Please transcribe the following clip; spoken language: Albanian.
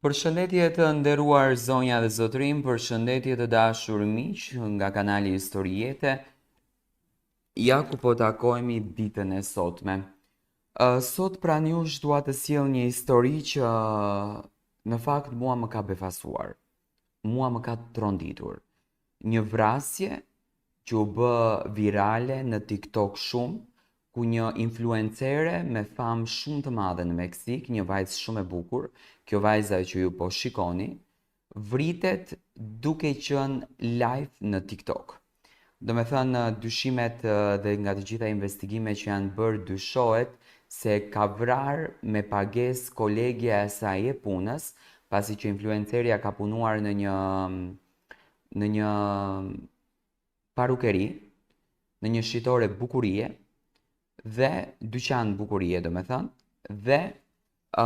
Përshëndetje të nderuar zonja dhe zotrim, përshëndetje të dashur miq nga kanali Historiete. Ja ku po takohemi ditën e sotme. Sot pranë jush dua të sjell një histori që në fakt mua më ka befasuar. Mua më ka tronditur. Një vrasje që u bë virale në TikTok shumë, ku një influencere me famë shumë të madhe në Meksik, një vajzë shumë e bukur, kjo vajza që ju po shikoni, vritet duke qenë live në TikTok. Do me thënë, dyshimet dhe nga të gjitha investigimet që janë bërë dyshohet se ka vrarë me pagesë kolegja e saj e punës, pasi që influencerja ka punuar në një parukeri, në një shitore bukurie dhe dyqan bukurie, do me thënë, dhe